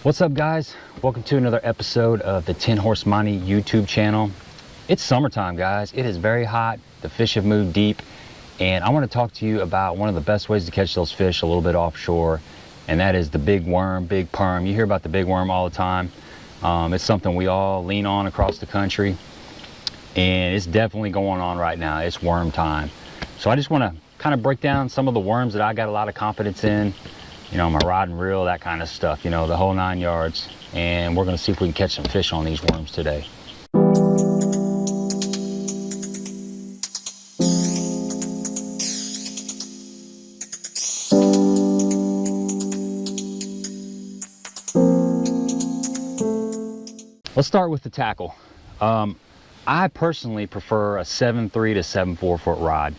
What's up, guys? Welcome to another episode of the 10 Horse Money YouTube channel. It's summertime, guys. It is very hot. The fish have moved deep, and I want to talk to you about one of the best ways to catch those fish a little bit offshore, and that is the big worm, big perm. You hear about the big worm all the time. It's something we all lean on across the country, and it's definitely going on right now. It's worm time. So I just want to kind of break down some of the worms that I got a lot of confidence in. You know, my rod and reel, that kind of stuff, you know, the whole 9 yards. And we're gonna see if we can catch some fish on these worms today. Let's start with the tackle. I personally prefer a 7.3 to 7.4 foot rod.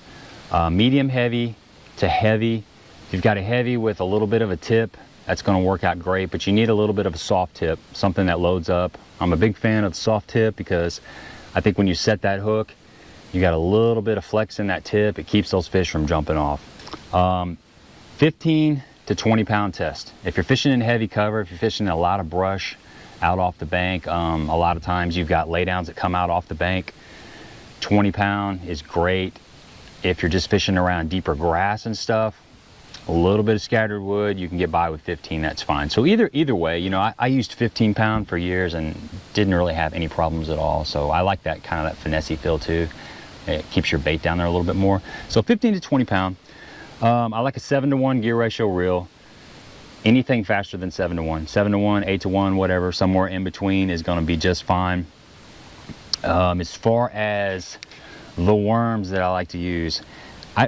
Medium heavy to heavy. If you've got a heavy with a little bit of a tip, that's going to work out great, but you need a little bit of a soft tip, something that loads up. I'm a big fan of the soft tip because I think when you set that hook, you got a little bit of flex in that tip. It keeps those fish from jumping off. 15 to 20 pound test. If you're fishing in heavy cover, if you're fishing in a lot of brush out off the bank, a lot of times you've got laydowns that come out off the bank. 20 pound is great. If you're just fishing around deeper grass and stuff, a little bit of scattered wood, you can get by with 15, that's fine. So either way, you know, I used 15 pound for years and didn't really have any problems at all. So I like that kind of that finessey feel too. It keeps your bait down there a little bit more. So 15 to 20 pound. I like a 7-to-1 gear ratio reel. Anything faster than 7-to-1. 7-to-1, 8-to-1, whatever, somewhere in between is gonna be just fine. As far as the worms that I like to use,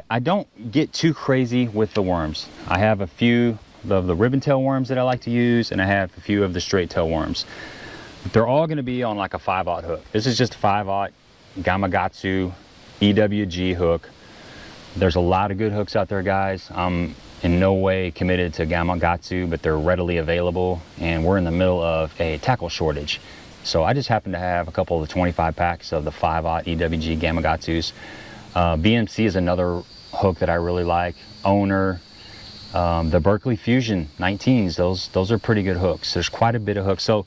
I don't get too crazy with the worms. I have a few of the ribbon tail worms that I like to use, and I have a few of the straight tail worms. They're all going to be on like a 5/0 hook. This is just a 5/0 Gamakatsu EWG hook. There's a lot of good hooks out there, guys. I'm in no way committed to Gamakatsu, but they're readily available, and we're in the middle of a tackle shortage. So I just happen to have a couple of the 25 packs of the 5/0 EWG Gamakatsus. BMC is another hook that I really like. Owner, the Berkeley Fusion 19s, those are pretty good hooks. There's quite a bit of hooks. So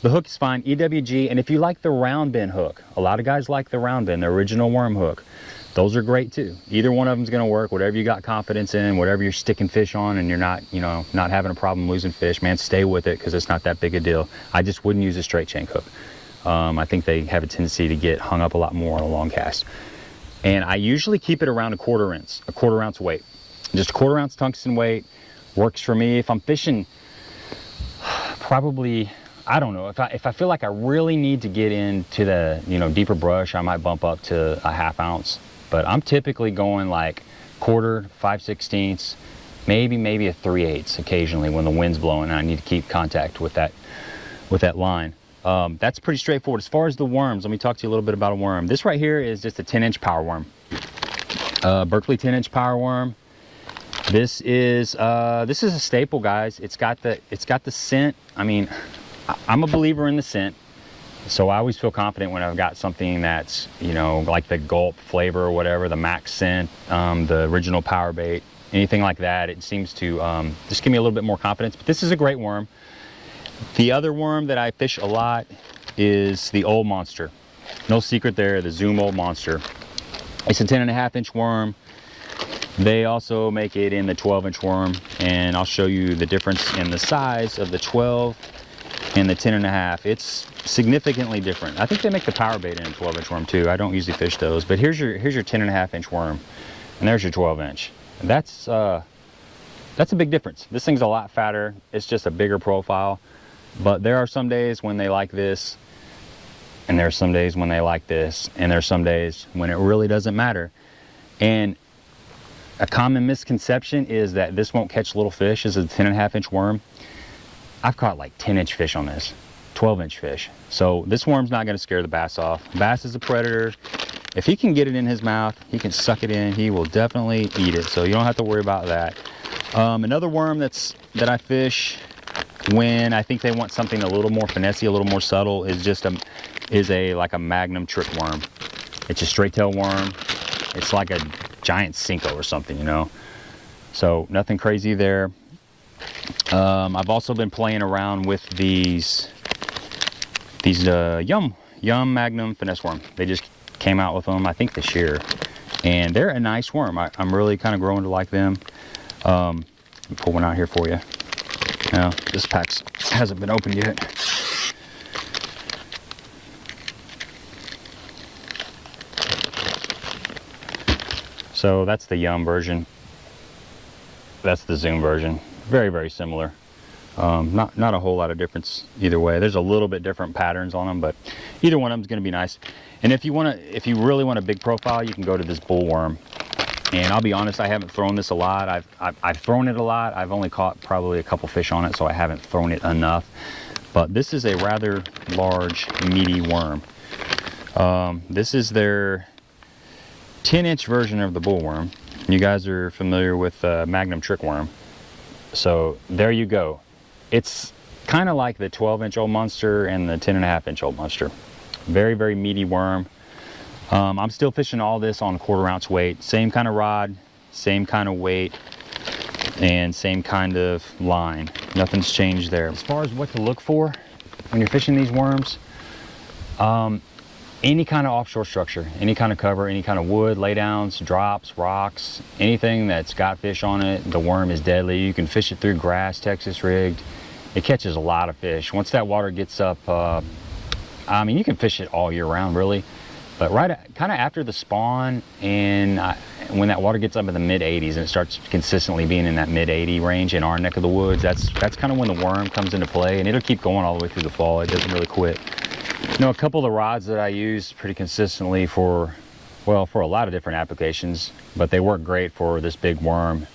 the hook is fine, EWG, and if you like the round bend hook, a lot of guys like the round bend, the original worm hook. Those are great too. Either one of them is going to work, whatever you got confidence in, whatever you're sticking fish on and you're not, you know, not having a problem losing fish, man, stay with it because it's not that big a deal. I just wouldn't use a straight shank hook. I think they have a tendency to get hung up a lot more on a long cast. And I usually keep it around a quarter ounce weight. Just a 1/4 ounce tungsten weight works for me. If I'm fishing, probably, I don't know, if I feel like I really need to get into the, you know, deeper brush, I might bump up to a 1/2 ounce. But I'm typically going like 1/4, 5/16, maybe a 3/8 occasionally when the wind's blowing and I need to keep contact with that line. That's pretty straightforward. As far as the worms, let me talk to you a little bit about a worm. This right here is just a 10-inch power worm. Berkeley 10-inch power worm. This is a staple, guys. It's got the scent. I mean, I'm a believer in the scent, so I always feel confident when I've got something that's, you know, like the Gulp flavor or whatever, the Max scent, the original power bait, anything like that. It seems to just give me a little bit more confidence. But this is a great worm. The other worm that I fish a lot is the Old Monster. No secret there, the Zoom Old Monster. It's a 10.5-inch worm. They also make it in the 12-inch worm, and I'll show you the difference in the size of the 12 and the 10.5. It's significantly different. I think they make the power bait in a 12-inch worm too. I don't usually fish those, but here's your 10.5-inch worm, and there's your 12-inch. That's a big difference. This thing's a lot fatter. It's just a bigger profile. But there are some days when they like this, and there are some days when they like this, and there are some days when it really doesn't matter. And a common misconception is that this won't catch little fish. This is a 10.5-inch worm. I've caught like 10-inch fish on this, 12-inch fish. So this worm's not going to scare the bass off. Bass is a predator. If he can get it in his mouth, he can suck it in. He will definitely eat it. So you don't have to worry about that. Another worm that I fish when I think they want something a little more finessey, a little more subtle, is like a Magnum trick worm. It's a straight tail worm. It's like a giant Cinco or something, you know. So nothing crazy there. I've also been playing around with these Yum Magnum finesse worm. They just came out with them, I think this year, and they're a nice worm. I'm really kind of growing to like them. Let me pull one out here for you. Now, this pack hasn't been opened yet. So that's the Yum version. That's the Zoom version. Very, very similar. Not a whole lot of difference either way. There's a little bit different patterns on them, but either one of them is going to be nice. And if you really want a big profile, you can go to this bullworm. And I'll be honest, I haven't thrown this a lot. I've thrown it a lot. I've only caught probably a couple fish on it, so I haven't thrown it enough. But this is a rather large, meaty worm. This is their 10-inch version of the bullworm. You guys are familiar with Magnum trick worm. So there you go. It's kind of like the 12-inch old monster and the 10.5-inch old monster. Very, very meaty worm. I'm still fishing all this on 1/4 ounce weight. Same kind of rod, same kind of weight, and same kind of line. Nothing's changed there. As far as what to look for when you're fishing these worms, any kind of offshore structure, any kind of cover, any kind of wood, laydowns, drops, rocks, anything that's got fish on it, the worm is deadly. You can fish it through grass, Texas rigged. It catches a lot of fish. Once that water gets up, I mean, you can fish it all year round, really. But kind of after the spawn, and when that water gets up in the mid-80s and it starts consistently being in that mid-80 range in our neck of the woods, that's kind of when the worm comes into play, and it'll keep going all the way through the fall. It doesn't really quit. You know, a couple of the rods that I use pretty consistently for a lot of different applications, but they work great for this big worm.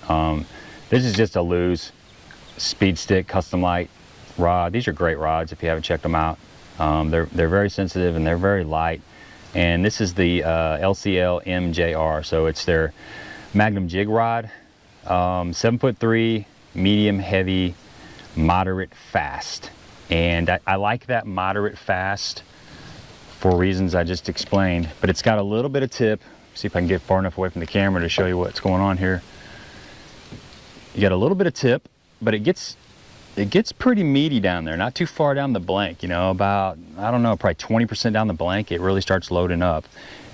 This is just a Lew's Speed Stick Custom Light rod. These are great rods if you haven't checked them out. They're very sensitive and they're very light. And this is the LCL MJR, so it's their Magnum jig rod. 7'3", medium heavy, moderate fast. And I like that moderate fast for reasons I just explained, but it's got a little bit of tip. See if I can get far enough away from the camera to show you what's going on here. You got a little bit of tip, but it gets pretty meaty down there, not too far down the blank, you know, about, I don't know, probably 20% down the blank, it really starts loading up.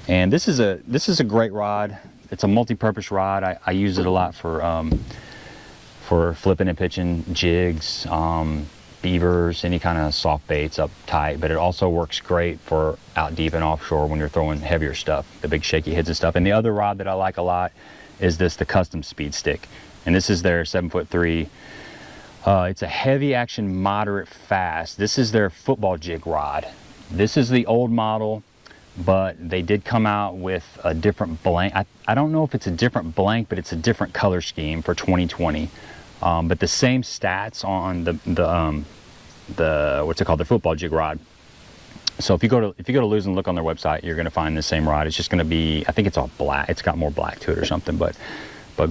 And this is a great rod. It's a multi-purpose rod. I use it a lot for flipping and pitching jigs, beavers, any kind of soft baits up tight, but it also works great for out deep and offshore when you're throwing heavier stuff, the big shaky heads and stuff. And the other rod that I like a lot is the Custom Speed Stick. And this is their 7'3". It's a heavy action, moderate fast. This is their football jig rod. This is the old model, but they did come out with a different blank. I don't know if it's a different blank, but it's a different color scheme for 2020. But the same stats on the what's it called, the football jig rod. So if you go to Lew's and look on their website, you're going to find the same rod. It's just going to be, I think it's all black. It's got more black to it or something, but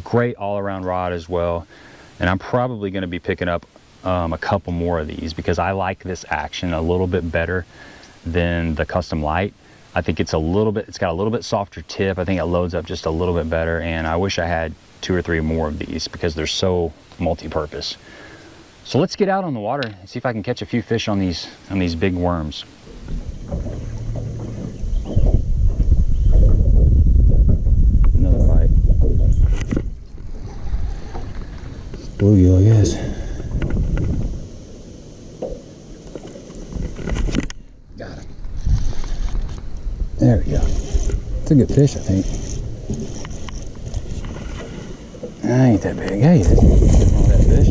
great all-around rod as well. And I'm probably going to be picking up a couple more of these because I like this action a little bit better than the Custom Light. I think it's got a little bit softer tip. I think it loads up just a little bit better, and I wish I had 2 or 3 more of these because they're so multi-purpose. So let's get out on the water and see if I can catch a few fish on these big worms. Another bite. Bluegill, I guess. Got it. There we go. It's a good fish, I think. Ain't that big, hey? All that fish.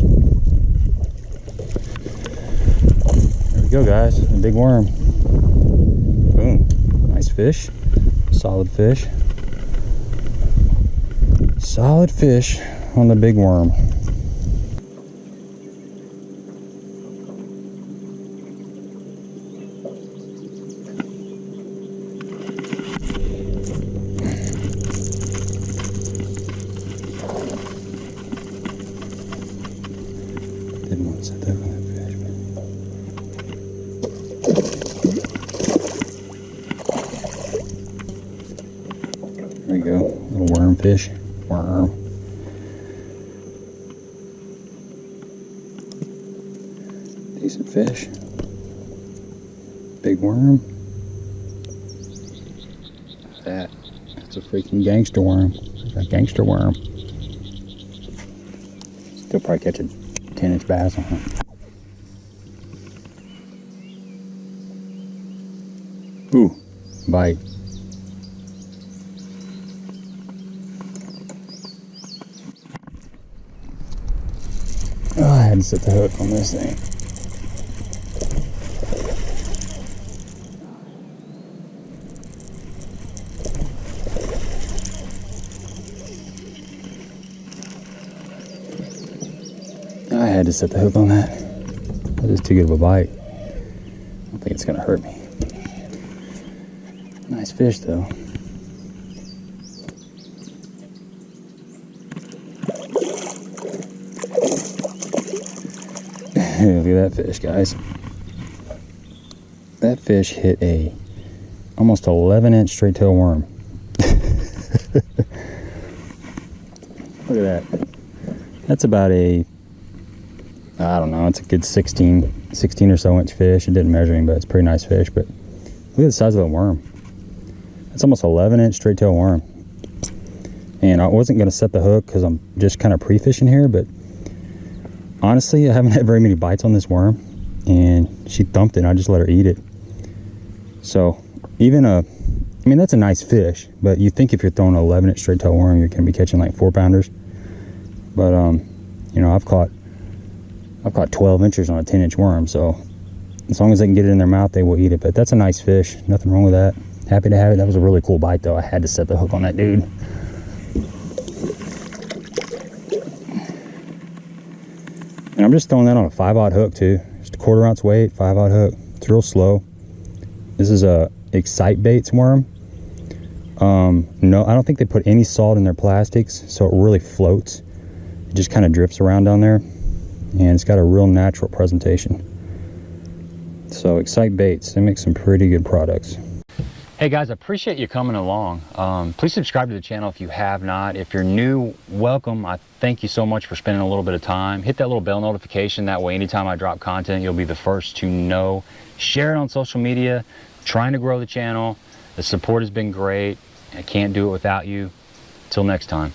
There we go, guys. A big worm. Boom. Nice fish. Solid fish. Solid fish on the big worm. Didn't want to set that on that fish, but there we go, little worm fish. Worm. fish. Big worm. That's a freaking gangster worm. A gangster worm. Still probably catch a 10-inch bass on it. Ooh, bite. Oh, I had to set the hook on this thing. I had to set the hook on that. That is too good of a bite. I don't think it's gonna hurt me. Nice fish though. Look at that fish, guys. That fish hit a almost 11-inch straight tail worm. Look at that. That's about a, I don't know, it's a good 16 or so inch fish. It didn't measure him, but it's a pretty nice fish. But look at the size of that worm. It's almost 11-inch straight tail worm. And I wasn't going to set the hook because I'm just kind of pre-fishing here, but honestly, I haven't had very many bites on this worm, and she thumped it and I just let her eat it. So even I mean, that's a nice fish, but you think if you're throwing an 11-inch straight tail worm, you're going to be catching like 4-pounders. But you know, I've caught 12 inches on a 10-inch worm, so as long as they can get it in their mouth, they will eat it. But that's a nice fish, nothing wrong with that. Happy to have it. That was a really cool bite though. I had to set the hook on that dude. And I'm just throwing that on a 5/0 hook too. Just a 1/4 ounce weight, 5/0 hook. It's real slow. This is a Excite Baits worm. No, I don't think they put any salt in their plastics, so it really floats. It just kind of drifts around down there, and it's got a real natural presentation. So Excite Baits, they make some pretty good products. Hey guys, I appreciate you coming along. Please subscribe to the channel if you have not. If you're new, welcome. I thank you so much for spending a little bit of time. Hit that little bell notification. That way, anytime I drop content, you'll be the first to know. Share it on social media. Trying to grow the channel. The support has been great. I can't do it without you. Till next time.